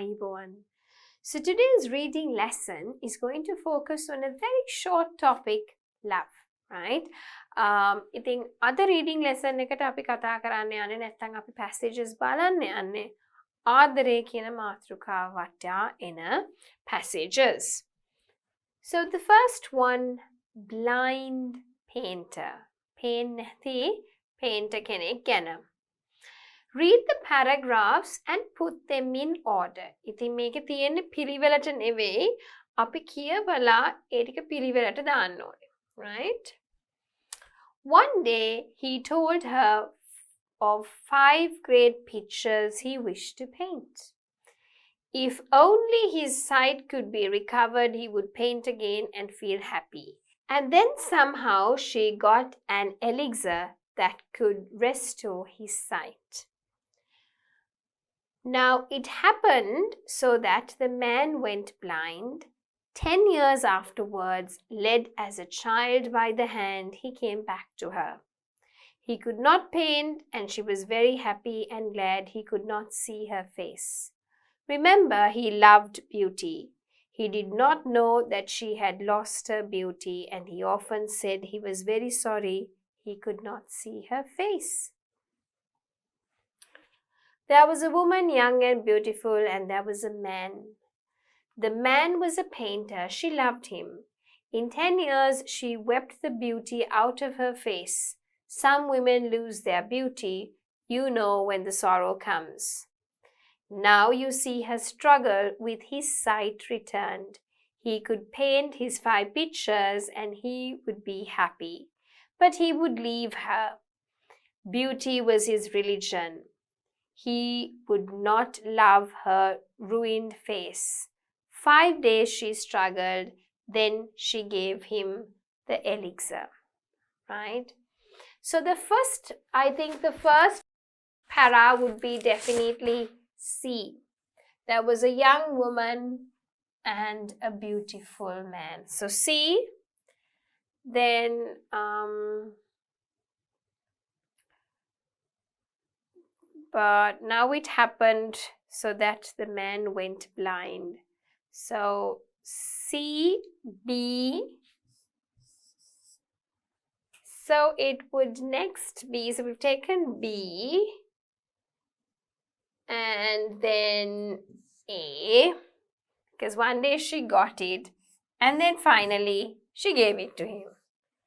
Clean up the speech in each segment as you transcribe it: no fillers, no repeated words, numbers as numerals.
Ayubowan. So today's reading lesson is going to focus on a very short topic, love, right? ඉතින් අද reading lesson එකට අපි කතා කරන්න යන්නේ නැත්නම් අපි passages බලන්න යන්නේ ආදරය කියන මාතෘකාව වටා එන passages. So the first one, blind painter. පේන්නේ නැති painter කෙනෙක් ගැන. Read the paragraphs and put them in order. ඉතින් මේකේ තියෙන්නේ පිළිවෙලට නෙවෙයි අපි කියවලා ඒ ටික පිළිවෙලට දාන්න ඕනේ. Right? One day he told her of 5 great pictures he wished to paint. If only his sight could be recovered, he would paint again and feel happy. And then somehow she got an elixir that could restore his sight. Now it happened so that the man went blind. 10 years afterwards, led as a child by the hand, he came back to her. He could not paint, and she was very happy and glad he could not see her face. Remember, he loved beauty. He did not know that she had lost her beauty, and he often said he was very sorry he could not see her face. There was a woman young and beautiful, and there was a man. The man was a painter. She loved him. In 10 years, she wept the beauty out of her face. Some women lose their beauty, you know, when the sorrow comes. Now you see her struggle with his sight returned. He could paint his 5 pictures and he would be happy. But he would leave her. Beauty was his religion. He would not love her ruined face. 5 days she struggled, then she gave him the elixir. Right? So I think the first para would be definitely C. There was a young woman and a beautiful man. So C. Then but now it happened so that the man went blind. So C, B. So it would next be, so we've taken B and then A, because one day she got it and then finally she gave it to him.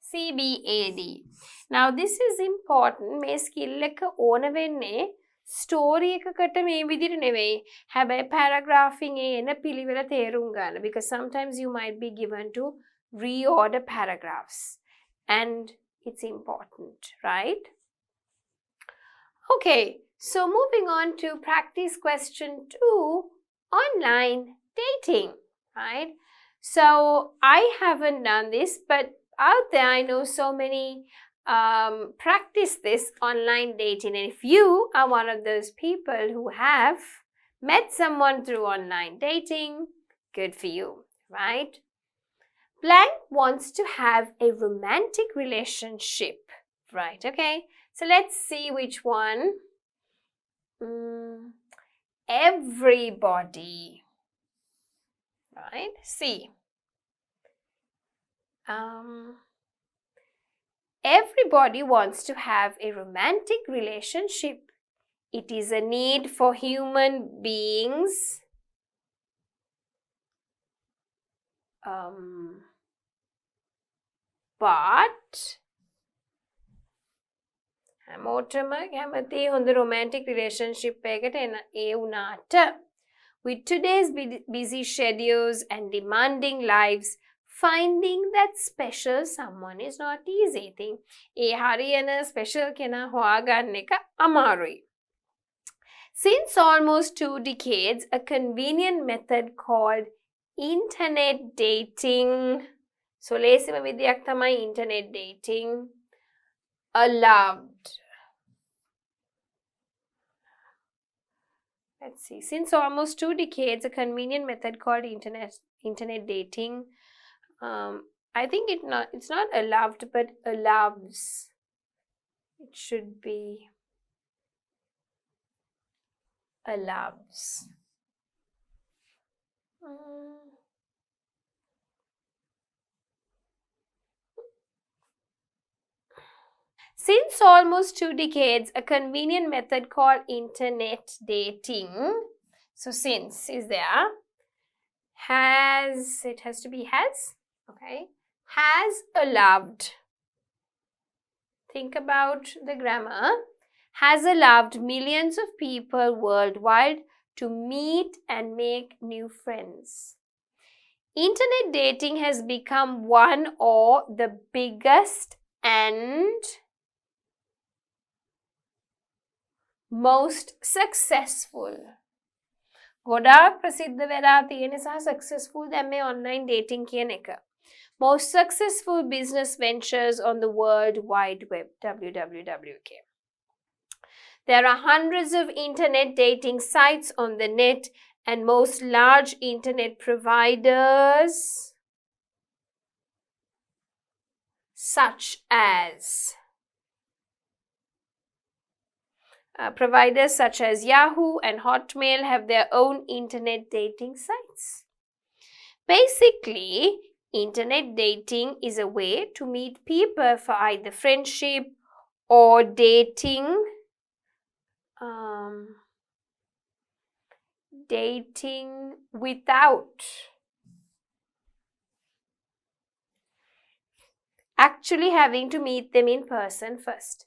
C, B, A, D. Now this is important. මේ skill එක ඕන වෙන්නේ story එකකට මේ විදිහට නෙවෙයි. හැබැයි paragraphing එන පිළිවෙල තේරුම් ගන්න. Because sometimes you might be given to reorder paragraphs. And it's important, right? Okay, so moving on to practice question 2, online dating, right? So I haven't done this, but out there I know so many practice this online dating, and if you are one of those people who have met someone through online dating, good for you, right? Blank wants to have a romantic relationship, right? Okay, so let's see which one. Everybody, right? C. Everybody wants to have a romantic relationship. It is a need for human beings. But හැමෝටම කැමති හොඳ romantic relationship එකකට එන ඒ වුණාට with today's busy schedules and demanding lives, finding that special someone is not easy. ඉතින් ඒ හරියන special කෙනා හොයාගන්න එක අමාරුයි. Since almost 2 decades, a convenient method called internet dating, so ලේසිම විදියක් තමයි internet dating, allowed. Let's see. Since almost 2 decades, a convenient method called internet dating. I think it's not allowed, but allows. It should be allows. Since almost 2 decades, a convenient method called internet dating. So since is there. Has, it has to be has. Okay. Has allowed. Think about the grammar. Has allowed millions of people worldwide to meet and make new friends. Internet dating has become one of the biggest and most successful. ගොඩාක් ප්‍රසිද්ධ වෙලා තියෙන සහ successful දැන් මේ online dating කියන එක. Most successful business ventures on the World Wide Web, WWWK. There are hundreds of internet dating sites on the net, and most large internet providers such as Yahoo and Hotmail have their own internet dating sites. Basically, internet dating is a way to meet people for either friendship or dating. Dating without actually having to meet them in person first.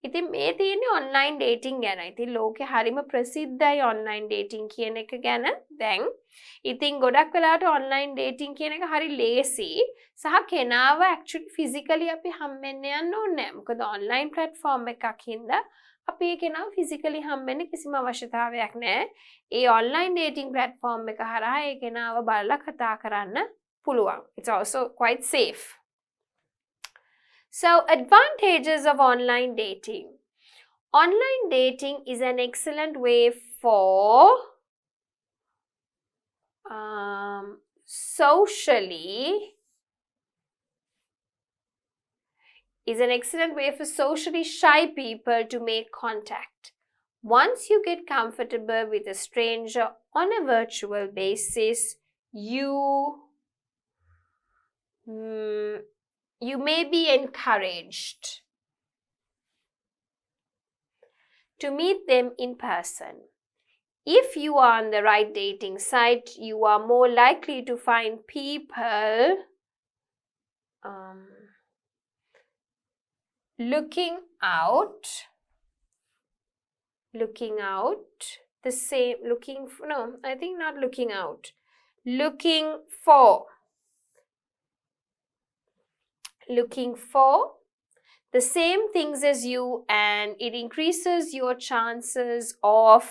ඉතින් මේ තියෙන්නේ online dating ගැන. ඉතින් ලෝකේ හරිම ප්‍රසිද්ධයි online dating කියන එක ගැන දැන්. ඉතින් ගොඩක් වෙලාවට online dating කියන එක හරි ලේසි සහ කෙනාව actually physically අපි හම්බෙන්න යන්න ඕනේ නැහැ. මොකද online platform එකක් හින්දා අපි ඒ කෙනාව physically හම්බෙන්න කිසිම අවශ්‍යතාවයක් නැහැ. ඒ online dating platform එක හරහා ඒ කෙනාව බලලා කතා කරන්න පුළුවන්. It's also quite safe. So, advantages of online dating. Online dating is an excellent way for socially shy people to make contact. Once you get comfortable with a stranger on a virtual basis, you may be encouraged to meet them in person. If you are on the right dating site, you are more likely to find people looking for the same things as you, and it increases your chances of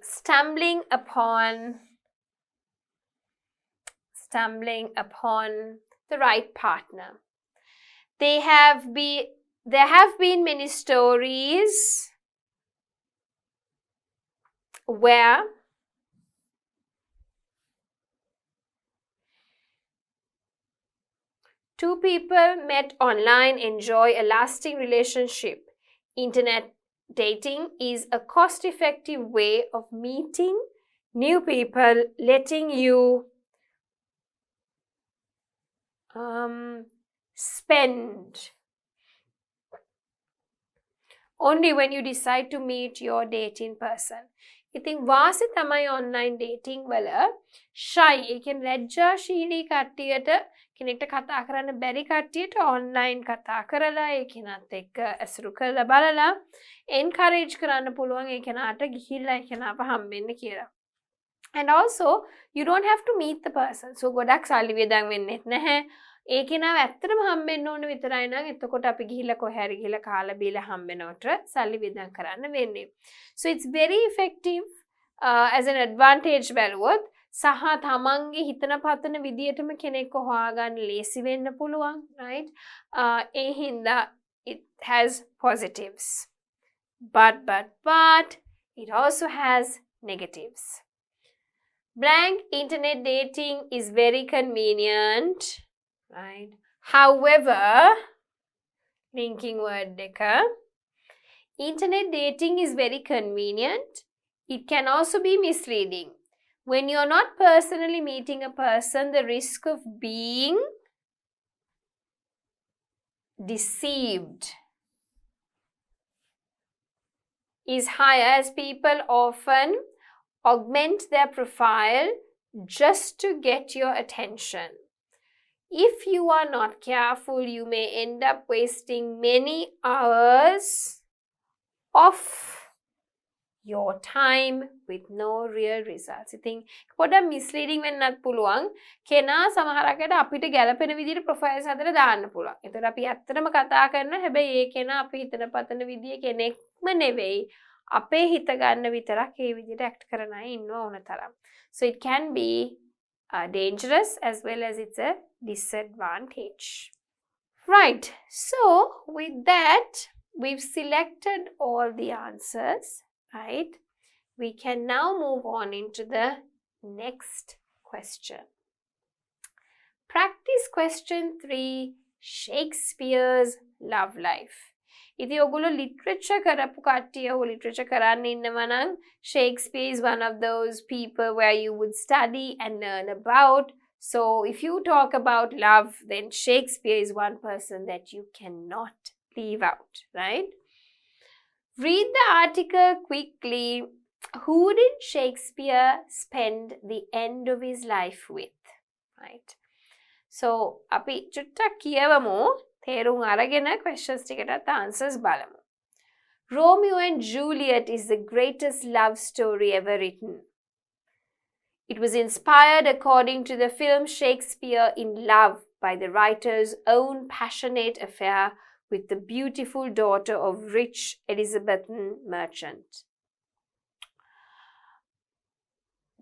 stumbling upon the right partner. There have been many stories where two people met online, enjoy a lasting relationship. Internet dating is a cost-effective way of meeting new people, letting you spend only when you decide to meet your date in person. ඉතින් වාසි තමයි online dating වල shy ඒ කියන්නේ ලැජ්ජාශීලී කට්ටියට කෙනෙක්ට කතා කරන්න බැරි කට්ටියට online කතා කරලා ඒ කෙනාත් එක්ක ඇසුරු කරලා බලලා encourage කරන්න පුළුවන් ඒ කෙනාට ගිහිල්ලා ඒ කෙනාව හම්බෙන්න කියලා. And also you don't have to meet the person. So ගොඩක් සල්ලි වියදම් වෙන්නෙත් නැහැ. ඒ කෙනාව ඇත්තටම හම්බෙන්න ඕන විතරයි නම් එතකොට අපි ගිහිල්ලා කොහේ හරි ගිහිල්ලා කාලා බීලා හම්බෙනවට සල්ලි වියදම් කරන්න වෙන්නේ. So it's very effective as an advantage බැලුවොත් සහ තමන්ගේ හිතන පතන විදියටම කෙනෙක්ව හොයාගන්න ලේසි වෙන්න පුළුවන්, right? ඒ හින්දා it has positives. But it also has negatives. Blank internet dating is very convenient, right? However, linking word deka, internet dating is very convenient. It can also be misleading. When you're not personally meeting a person, the risk of being deceived is higher, as people often augment their profile just to get your attention. If you are not careful, you may end up wasting many hours of your time with no real results. ඉතින් පොඩක් misleading වෙන්නත් පුළුවන්. කෙනා සමහරකට අපිට ගැළපෙන විදිහට profiles හදලා දාන්න පුළුවන්. ඒතර අපි ඇත්තටම කතා කරන හැබැයි ඒ කෙනා අපි හිතන පතන විදිය කෙනෙක්ම නෙවෙයි. අපේ හිත ගන්න විතරක් ඒ විදිහට act කරන අය ඉන්නවා ඕන තරම්. So it can be dangerous as well as it's a disadvantage. Right. So with that, we've selected all the answers. Right, we can now move on into the next question. Practice question 3, Shakespeare's love life. If you go literature karapu kattiya ho literature karanne innawa nan, Shakespeare is one of those people where you would study and learn about. So if you talk about love, then Shakespeare is one person that you cannot leave out, right? Read the article quickly. Who did Shakespeare spend the end of his life with? Right. So, අපි චුට්ටක් කියවමු. තේරුම් අරගෙන questions ටිකටත් answers බලමු. Romeo and Juliet is the greatest love story ever written. It was inspired, according to the film Shakespeare in Love, by the writer's own passionate affair with the beautiful daughter of rich Elizabethan merchant.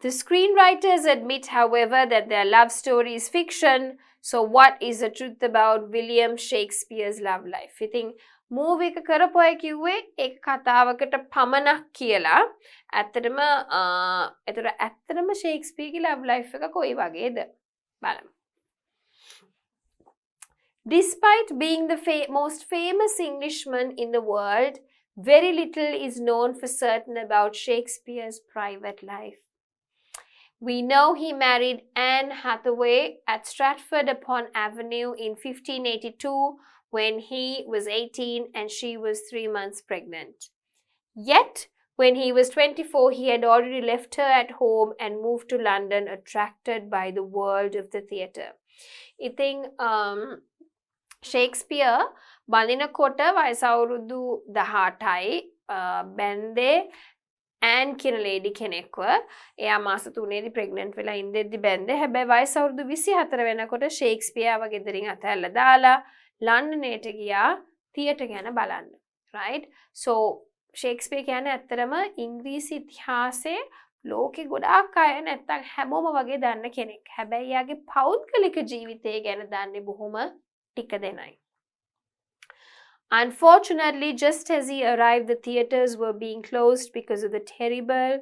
The screenwriters admit, however, that their love story is fiction. So what is the truth about William Shakespeare's love life? ඉතින් movie එක කරපු අය කිව්වේ ඒක කතාවකට පමණක් කියලා. ඇත්තටම ෂේක්ස්පියර්ගේ love life එක කොයි වගේද? බලමු. Despite being the most famous Englishman in the world, very little is known for certain about Shakespeare's private life. We know he married Anne Hathaway at Stratford-upon-Avon in 1582 when he was 18 and she was 3 months pregnant. Yet, when he was 24, he had already left her at home and moved to London, attracted by the world of the theatre. I think Shakespeare බලනකොට වයස අවුරුදු 18යි බැන්දේ and කියන lady කෙනෙක්ව එයා මාස 3ේදී pregnant වෙලා ඉඳෙද්දි බැන්දේ හැබැයි වයස අවුරුදු 24 වෙනකොට ෂේක්ස්පියර්ව ගෙදරින් අතහැරලා දාලා ලන්ඩනේට ගියා තියටර් ගැන බලන්න right so ෂේක්ස්පියර් කියන්නේ ඇත්තටම ඉංග්‍රීසි ඉතිහාසයේ ලෝකෙ ගොඩාක් අය නැත්තම් හැමෝම වගේ දන්න කෙනෙක් හැබැයි යාගේ පෞද්ගලික ජීවිතය ගැන දන්නේ බොහොම ටික දෙනයි. Unfortunately, just as he arrived, the theatres were being closed because of the terrible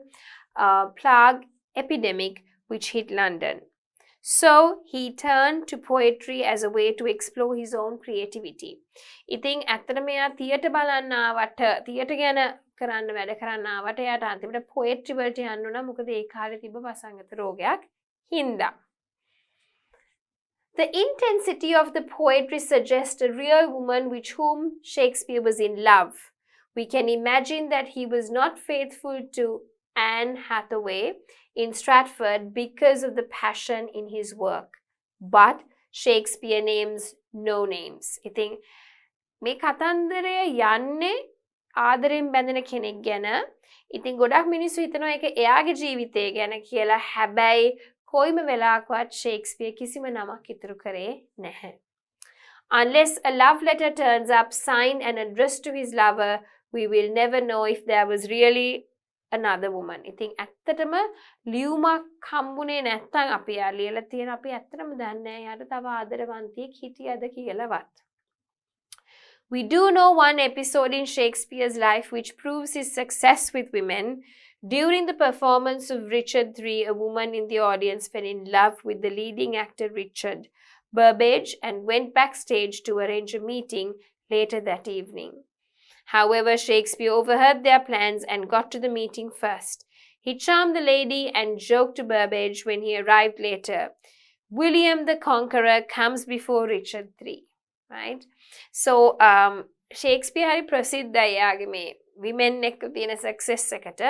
plague epidemic which hit London. So, he turned to poetry as a way to explore his own creativity. ඉතින් ඇත්තට මෙයා theatre බලන්න ආවට theatre ගැන කරන්න වැඩ කරන්න ආවට එයාට අන්තිමට poetry වලට යන්න උනා මොකද ඒ කාලේ තිබ්බ වසංගත රෝගයක් හින්දා. The intensity of the poetry suggests a real woman with whom Shakespeare was in love. We can imagine that he was not faithful to Anne Hathaway in Stratford because of the passion in his work. But Shakespeare names no names. I think මේ කතන්දරය යන්නේ ආදරෙන් බැඳෙන කෙනෙක් ගැන. ඉතින් ගොඩක් මිනිස්සු හිතනවා ඒක එයාගේ ජීවිතය ගැන කියලා. හැබැයි කොයිම වෙලාවකවත් ෂේක්ස්පියර් කිසිම නමක් ඉතුරු කරේ නැහැ. Unless a love letter turns up signed and addressed to his lover, we will never know if there was really another woman. ඉතින් ඇත්තටම ලියුමක් හම්බුනේ නැත්තම් අපි යා ලියලා තියෙන අපි ඇත්තටම දන්නේ නැහැ යාට තව ආදරවන්තියෙක් හිටියද කියලාවත්. We do know one episode in Shakespeare's life which proves his success with women. During the performance of Richard III, a woman in the audience fell in love with the leading actor Richard Burbage and went backstage to arrange a meeting later that evening. However, Shakespeare overheard their plans and got to the meeting first. He charmed the lady and joked to Burbage when he arrived later. William the Conqueror comes before Richard III. Right? So, Shakespeare hari ප්‍රසිද්ධයි යාගේ මේ women එක්ක තියෙන success එකට.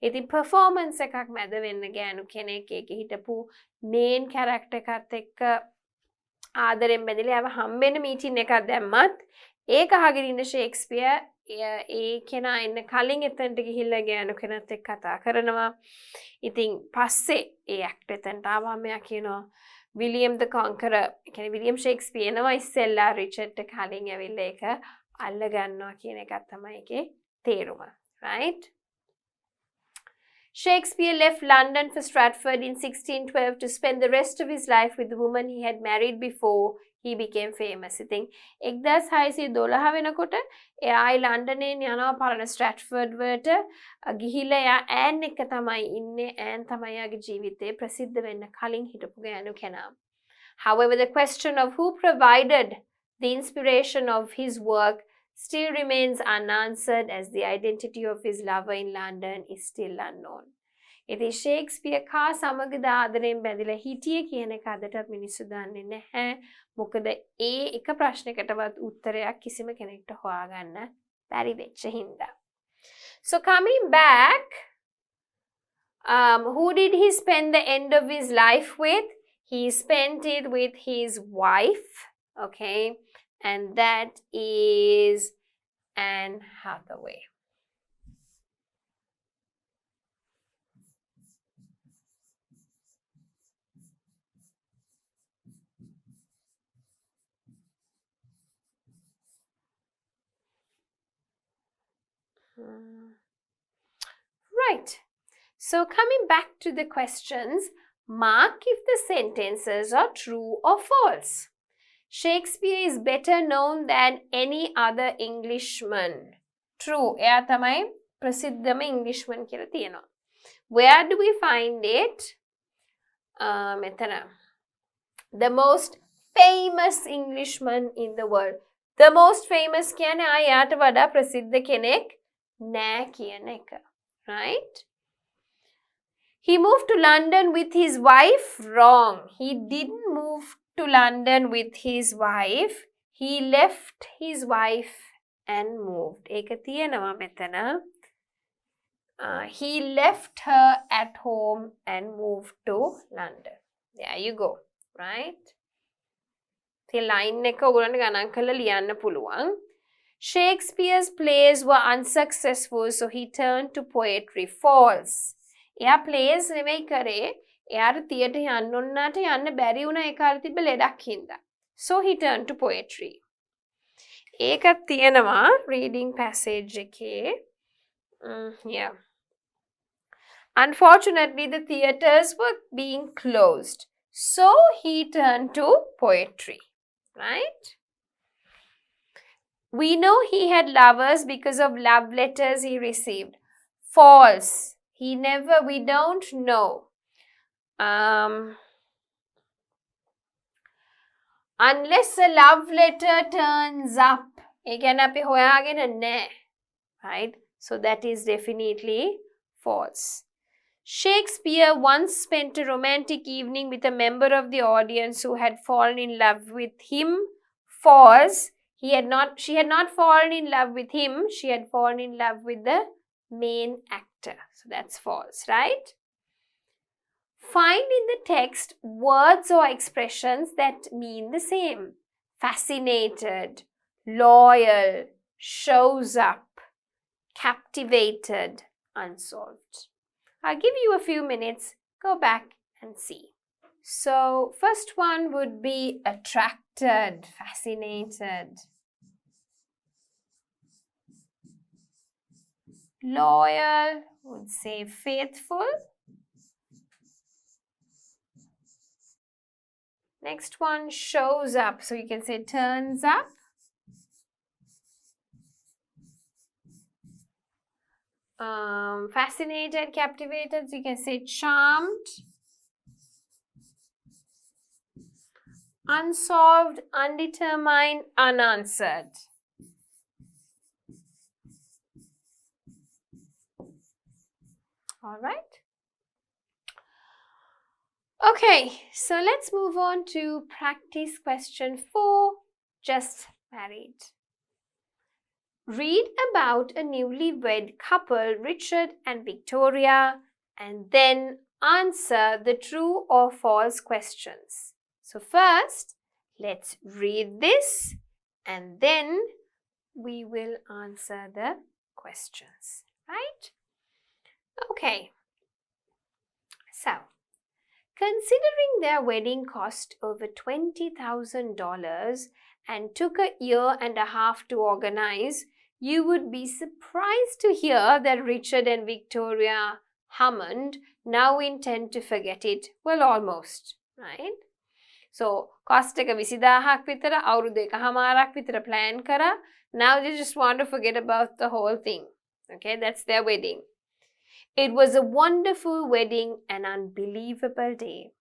ඉතින් performance එකක් මැද වෙන්න ගෑනු කෙනෙක් ඒකේ හිටපු main character එකත් එක්ක ආදරෙන් බැඳිලා යව හම්බෙන්න meeting එකක් දැම්මත් ඒක අහගෙන ඉන්න ෂේක්ස්පියර් ඒ කෙනා එන්න කලින් එතනට ගිහිල්ලා ගෑනු කෙනත් එක්ක කතා කරනවා. ඉතින් පස්සේ ඒ ඇක්ටර් එතනට ආවම එයා කියනවා විලියම් ද කොන්කරර් කියන්නේ විලියම් ෂේක්ස්පියර් එනවා ඉස්සෙල්ලා රිචඩ්ට කලින් ඇවිල්ලා ඒක අල්ල ගන්නවා කියන එකක් තමයි ඒකේ තේරුම. Right? Shakespeare left London for Stratford in 1612 to spend the rest of his life with the woman he had married before he became famous. ඉතින් 1612 වෙනකොට එයායි ලන්ඩනයෙන් යනවා පරණ ස්ට්‍රැට්ෆර්ඩ් වලට ගිහිල්ලා එයා ඈන් එක තමයි ඉන්නේ. ඈන් තමයි එයාගේ ජීවිතේ ප්‍රසිද්ධ වෙන්න කලින් හිටපු ගෑනු කෙනා. However, the question of who provided the inspiration of his work still remains unanswered as the identity of his lover in London is still unknown. ඉතින් ෂේක්ස්පියර් කා සමගද ආදරෙන් බැඳිලා හිටියේ කියන එක අදටත් මිනිස්සු දන්නේ නැහැ. මොකද ඒ එක ප්‍රශ්නයකටවත් උත්තරයක් කිසිම කෙනෙක්ට හොයාගන්න බැරි වෙච්ච හින්දා. So coming back, who did he spend the end of his life with? He spent it with his wife, okay? And that is Anne Hathaway. Right. So coming back to the questions, mark if the sentences are true or false. Shakespeare is better known than any other Englishman. True. එයා තමයි ප්‍රසිද්ධම Englishman කියලා තියෙනවා. Where do we find it? මෙතන. The most famous Englishman in the world. The most famous කියන්නේ එයාට වඩා ප්‍රසිද්ධ කෙනෙක් නෑ කියන එක. Right? He moved to London with his wife. Wrong. He didn't move to London with his wife. He left his wife and moved. ඒක තියෙනවා මෙතන. He left her at home and moved to London. There you go. Right? The line එක ඔයගොල්ලන්ට ගණන් කරලා ලියන්න පුළුවන්. Shakespeare's plays were unsuccessful, so he turned to poetry. False. එයා plays නෙවෙයි කරේ. එයාට theatre යන්න උන්නාට යන්න බැරි වුණා ඒ කාලේ තිබ්බ ලෙඩක් හින්දා. So he turned to poetry. ඒකත් තියෙනවා reading passage එකේ. Yeah. Unfortunately, the theatres were being closed. So he turned to poetry. Right? We know he had lovers because of love letters he received. False. He never, we don't know. Unless a love letter turns up. Right? So that is definitely false. Shakespeare once spent a romantic evening with a member of the audience who had fallen in love with him. False. She had not fallen in love with him. She had fallen in love with the main actor. So that's false, right? Find in the text words or expressions that mean the same. Fascinated, loyal, shows up, captivated, unsolved. I'll give you a few minutes. Go back and see. So, first one would be attracted, fascinated. Loyal, would say faithful. Next one, shows up. So, you can say turns up. Fascinated, captivated, so you can say charmed. Unsolved, undetermined, unanswered. All right. Okay, so let's move on to practice question 4, just married. Read about a newlywed couple, Richard and Victoria, and then answer the true or false questions. So first, let's read this and then we will answer the questions, right? Okay, so considering their wedding cost over $20,000 and took a year and a half to organize, you would be surprised to hear that Richard and Victoria Hammond now intend to forget it. Well, almost, right? So, cost එක 20000ක් විතර අවුරුදු එකහමාරක් විතර plan කරා. Now they just want to forget about the whole thing. Okay, that's their wedding. It was a wonderful wedding, an unbelievable day,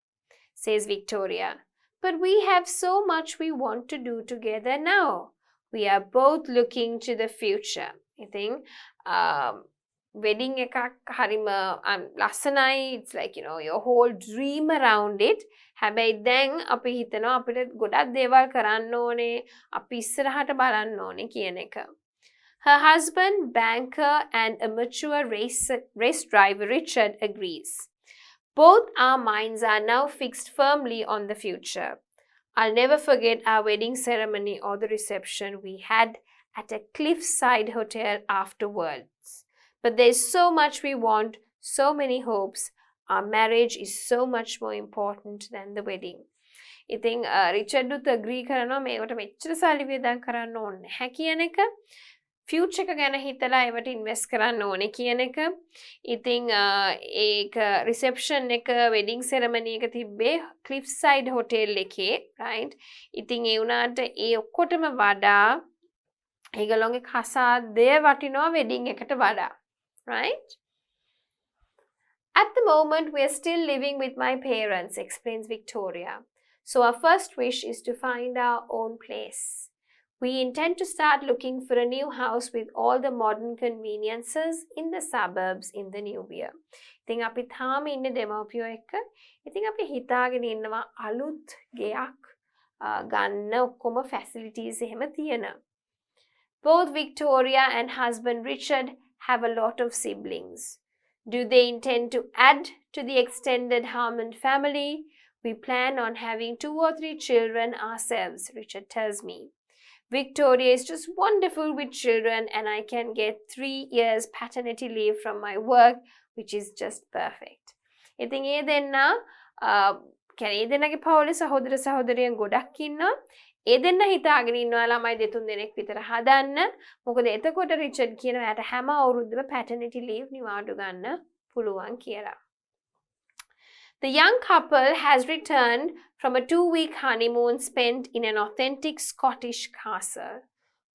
says Victoria. But we have so much we want to do together now. We are both looking to the future. I think wedding එකක් හරිම ලස්සනයි. It's like, your whole dream around it. හැබැයි දැන් අපි හිතනවා අපිට ගොඩක් දේවල් කරන්න ඕනේ. අපි ඉස්සරහට බලන්න ඕනේ කියන එක. Her husband, banker and amateur race driver Richard agrees. Both our minds are now fixed firmly on the future. I'll never forget our wedding ceremony or the reception we had at a cliffside hotel afterwards. But there's so much we want, so many hopes. Our marriage is so much more important than the wedding. ඉතින් Richard උත් agree කරනවා මේකට මෙච්චර සල්ලි වියදම් කරන්න ඕනේ නැහැ කියන එක. Future එක ගැන හිතලා ඒවට invest කරන්න ඕනේ කියන එක. ඉතින් ඒක reception එක wedding ceremony එක තිබ්බේ cliffside hotel එකේ, right? ඉතින් ඒ උනාට ඒ ඔක්කොටම වඩා ඒගොල්ලෝගේ කසාදය වටිනවා wedding එකට වඩා, right? At the moment, we are still living with my parents, explains Victoria. So our first wish is to find our own place. We intend to start looking for a new house with all the modern conveniences in the suburbs in the new year. ඉතින් අපි තාම ඉන්නේ දෙමව්පියෝ එක්ක. ඉතින් අපි හිතාගෙන ඉන්නවා අලුත් ගෙයක් ගන්න ඔක්කොම facilities එහෙම තියෙන. Both Victoria and husband Richard have a lot of siblings. Do they intend to add to the extended Hammond family? We plan on having 2 or 3 children ourselves, Richard tells me. Victoria is just wonderful with children and I can get 3 years paternity leave from my work, which is just perfect. ඉතින් ඒ දෙන්නා කියන්නේ ඒ දෙන්නගේ පවුලේ සහෝදර සහෝදරියන් ගොඩක් ඉන්නවා. ඒ දෙන්න හිතාගෙන ඉන්නවා ළමයි දෙතුන් දෙනෙක් විතර හදන්න. මොකද එතකොට රිචඩ් කියනවා එයාට හැම අවුරුද්දම paternity leave නිවාඩු ගන්න පුළුවන් කියලා. The young couple has returned from a 2-week honeymoon spent in an authentic Scottish castle.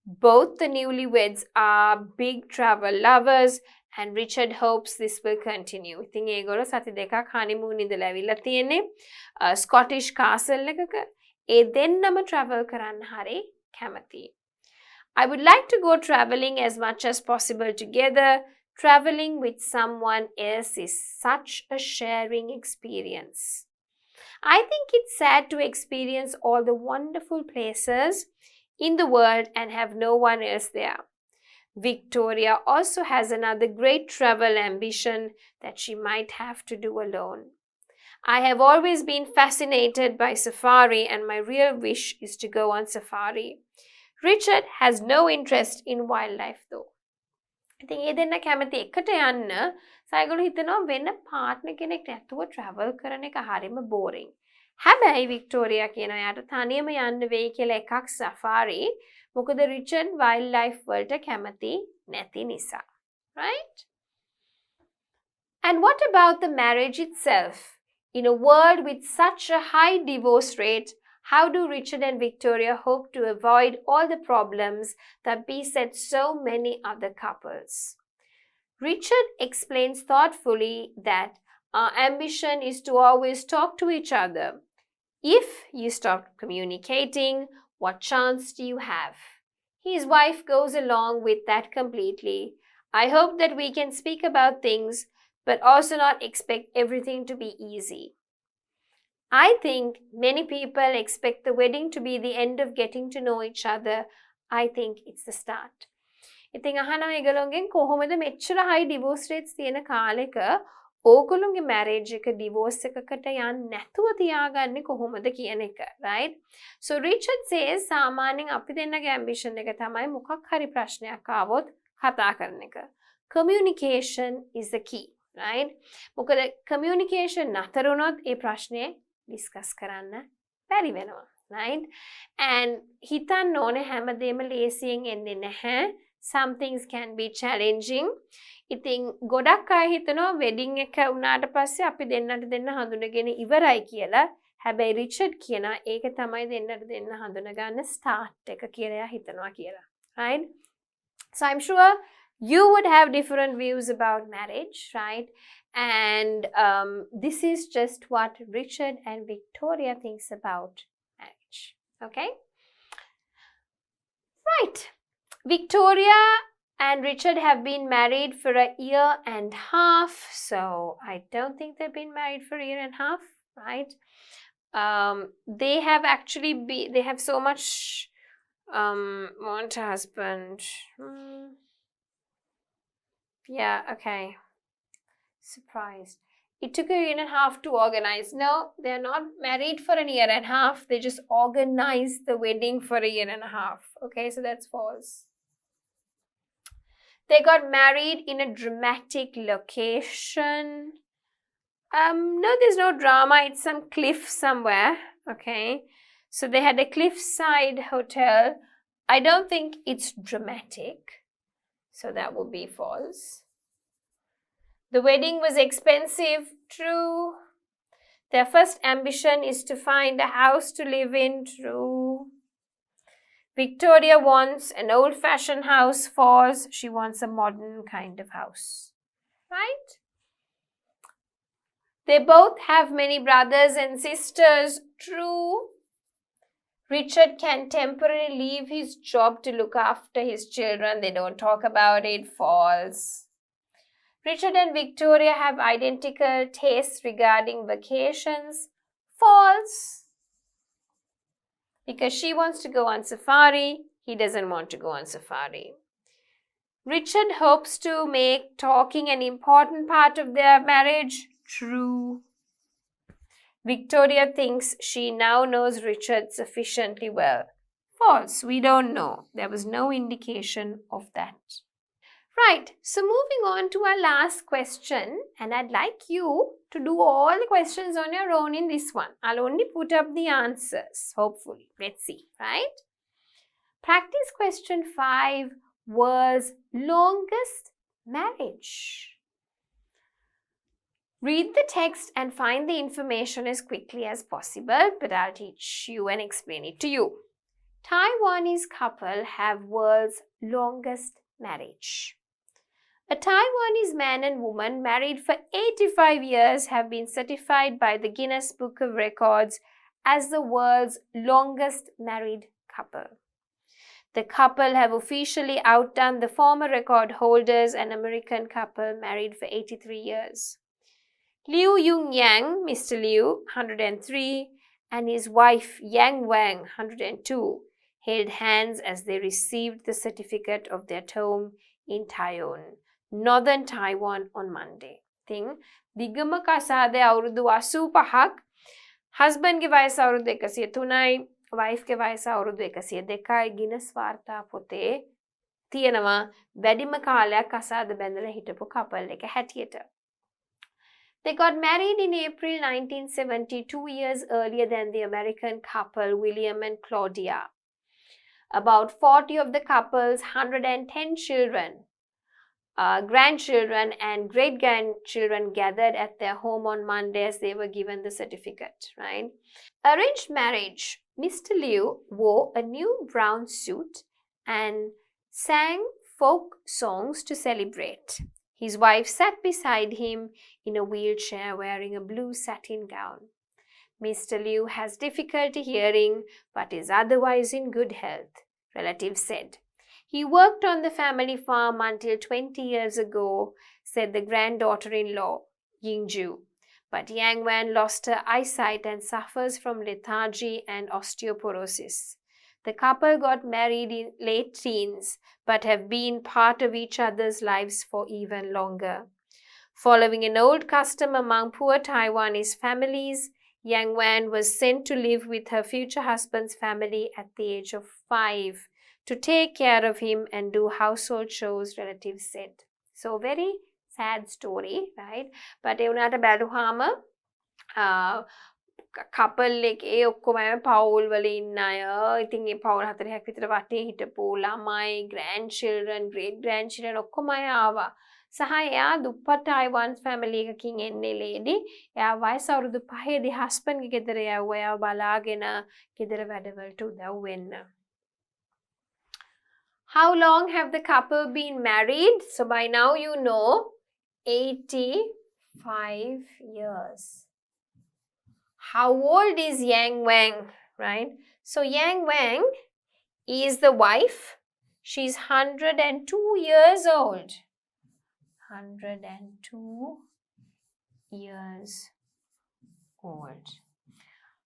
Both the newlyweds are big travel lovers and Richard hopes this will continue. ඉතින් ඒගොල්ලෝ සති දෙකක් honeymoon ඉඳලා ඇවිල්ලා තියෙන්නේ Scottish castle එකක. ඒ දෙන්නම travel කරන්න හරි කැමතියි. I would like to go traveling as much as possible together. Traveling with someone else is such a sharing experience. I think it's sad to experience all the wonderful places in the world and have no one else there. Victoria also has another great travel ambition that she might have to do alone. I have always been fascinated by safari and my real wish is to go on safari. Richard has no interest in wildlife though. ඉතින් ඒ දෙන්න කැමති එකට යන්න සයිගොල්ලෝ හිතනවා වෙන partner කෙනෙක් නැතුව travel කරන එක හරිම boring. හැබැයි වික්ටෝරියා කියනවා යාට තනියම යන්න වෙයි කියලා එකක් safari. මොකද රිචඩ් wildlife වලට කැමති නැති නිසා. Right? And what about the marriage itself? In a world with such a high divorce rate, how do Richard and Victoria hope to avoid all the problems that beset so many other couples? Richard explains thoughtfully that our ambition is to always talk to each other. If you stop communicating, what chance do you have? His wife goes along with that completely. I hope that we can speak about things, but also not expect everything to be easy. I think many people expect the wedding to be the end of getting to know each other. I think it's the start. ඉතින් අහනවා ඒගොල්ලෝගෙන් කොහොමද මෙච්චර high divorce rates තියෙන කාලෙක ඕගොල්ලෝගේ marriage එක divorce එකකට යන්නේ නැතුව තියාගන්නේ කොහොමද කියන එක, right? So Richard says සාමාන්‍යයෙන් අපි දෙන්නගේ ambition එක තමයි මොකක් හරි ප්‍රශ්නයක් ආවොත් කතා කරන එක. Communication is the key, right? මොකද communication නතර වුණොත් ඒ ප්‍රශ්නේ discuss කරන්න බැරි වෙනවා, right? And හිතන්න ඕනේ හැමදේම ලේසියෙන් එන්නේ නැහැ. Some things can be challenging. ඉතින් ගොඩක් අය හිතනවා wedding එක වුණාට පස්සේ අපි දෙන්නට දෙන්න හඳුනගෙන ඉවරයි කියලා. හැබැයි රිචඩ් කියනවා ඒක තමයි දෙන්නට දෙන්න හඳුන ගන්න start එක කියලා එයා හිතනවා කියලා. Right? So I'm sure you would have different views about marriage, right? And this is just what Richard and Victoria thinks about marriage. Okay? Right. Victoria and Richard have been married for a year and a half. So I don't think they've been married for a year and a half, right? They have actually they have so much want a husband. Yeah, okay. Surprised. It took a year and a half to organize. No, they're not married for a year and a half. They just organized the wedding for a year and a half. Okay, so that's false. They got married in a dramatic location. No, there's no drama. It's some cliff somewhere. Okay, so they had a cliffside hotel. I don't think it's dramatic. So that would be false. The wedding was expensive. True. Their first ambition is to find a house to live in. True. Victoria wants an old-fashioned house. False. She wants a modern kind of house. Right? They both have many brothers and sisters. True. Richard can temporarily leave his job to look after his children. They don't talk about it. False. Richard and Victoria have identical tastes regarding vacations. False. Because she wants to go on safari, he doesn't want to go on safari. Richard hopes to make talking an important part of their marriage. True. Victoria thinks she now knows Richard sufficiently well. False. We don't know. There was no indication of that. Right, so moving on to our last question, and I'd like you to do all the questions on your own in this one. I'll only put up the answers, hopefully. Let's see, right? Practice question 5 was longest marriage. Read the text and find the information as quickly as possible, but I'll teach you and explain it to you. Taiwanese couple have world's longest marriage. A Taiwanese man and woman married for 85 years have been certified by the Guinness Book of Records as the world's longest married couple. The couple have officially outdone the former record holders, an American couple married for 83 years. Liu Yung-yang, Mr. Liu, 103, and his wife Yang Wang, 102, held hands as they received the certificate of their home in Taiwan, Northern Taiwan on Monday. Thing, Digama kasade අවුරුදු 85ක්, husband ගේ වයස අවුරුදු 103යි, wife ගේ වයස අවුරුදු 102යි. Guinness වාර්තා පොතේ තියෙනවා වැඩිම කාලයක් කසාද බැඳලා හිටපු couple එක හැටියට. They got married in April 1970, 2 years earlier than the American couple William and Claudia. About 40 of the couple's 110 children, grandchildren and great-grandchildren gathered at their home on Monday as they were given the certificate, right? Arranged marriage. Mr. Liu wore a new brown suit and sang folk songs to celebrate. His wife sat beside him in a wheelchair wearing a blue satin gown. Mr. Liu has difficulty hearing but is otherwise in good health, relatives said. He worked on the family farm until 20 years ago, said the granddaughter-in-law, Yingju. But Yang Wan lost her eyesight and suffers from lethargy and osteoporosis. The couple got married in late teens, but have been part of each other's lives for even longer. Following an old custom among poor Taiwanese families, Yang Wan was sent to live with her future husband's family at the age of 5 to take care of him and do household chores, relatives said. So very sad story, right? But එවුනාට බැලුවාම couple එක ඒ ඔක්කොම පවුල් වල ඉන්න අය ඉතින් ඒ පවුල් 4ක් විතර වටේ හිටපු ළමයි grandchildren great grandchildren ඔක්කොම අය ආවා සහ එයා දුප්පත් Taiwan's family එකකින් එන්නේ lady එයා වයස අවුරුදු 5දී husband ගේ ගෙදර යවුවා එයා බලාගෙන ගෙදර වැඩවලට උදව් වෙන්න. How long have the couple been married? So by now you know 85 years. How old is Yang Wang, right? So Yang Wang is the wife. She's 102 years old. 102 years old.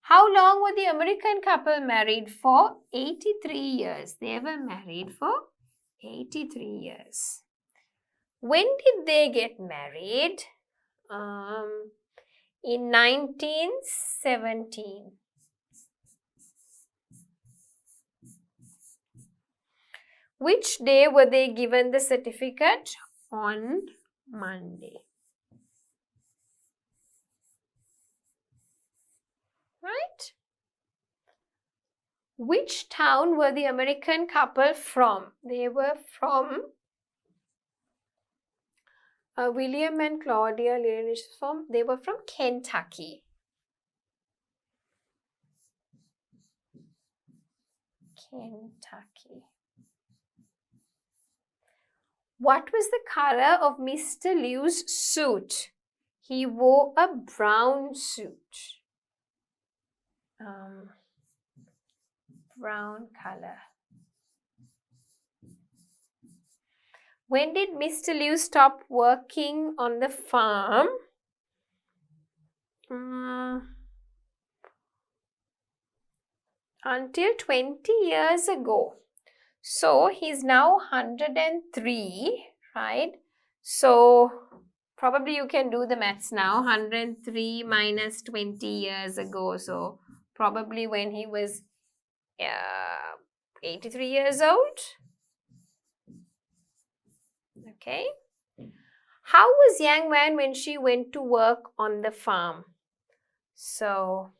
How long were the American couple married for? 83 years. They were married for 83 years. When did they get married? In 1917. Which day were they given the certificate? On Monday. Right? Which town were the American couple from? They were from William and Claudia they were from Kentucky. Kentucky. What was the color of Mr. Liu's suit? He wore a brown suit. Brown color. When did Mr. Liu stop working on the farm? Until 20 years ago. So he's now 103, right? So probably you can do the maths now. 103 minus 20 years ago. So probably when he was 83 years old. Okay. How was Yang Wan when she went to work on the farm? So,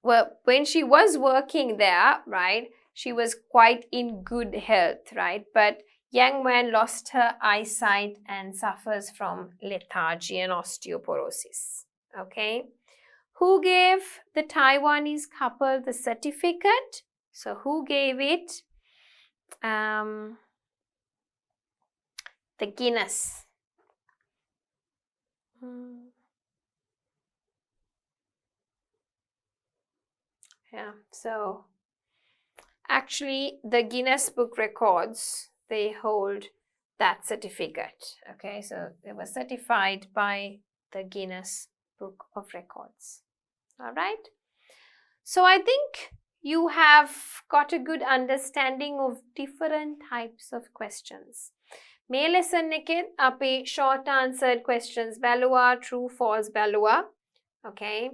well, when she was working there, right, she was quite in good health, right? But Yang Wan lost her eyesight and suffers from lethargy and osteoporosis. Okay. Who gave the Taiwanese couple the certificate? So who gave it? The Guinness. Yeah, so actually the Guinness Book Records, they hold that certificate. Okay, so they were certified by the Guinness Book of Records. All right. So I think you have got a good understanding of different types of questions. මේ lesson එකෙත් අපි short answered questions බැලුවා, true false බැලුවා. Okay.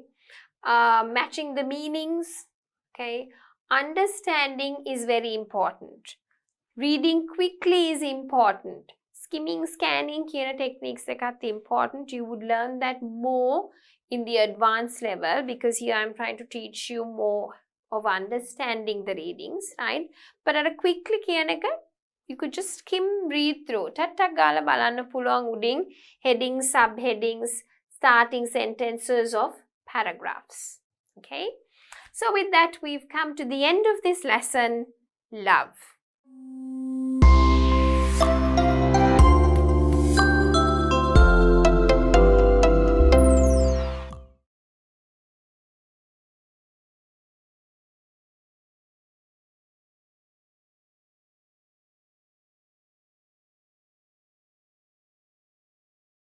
Matching the meanings. Okay. Understanding is very important. Reading quickly is important. Skimming, scanning කියන techniques එකත් important. You would learn that more in the advanced level because here I'm trying to teach you more of understanding the readings, right? But at a quickly කියන එක you could just skim read through. ටට්ටක් ගාලා බලන්න පුළුවන් උඩින් headings, subheadings, starting sentences of paragraphs. Okay? So with that, we've come to the end of this lesson. Love.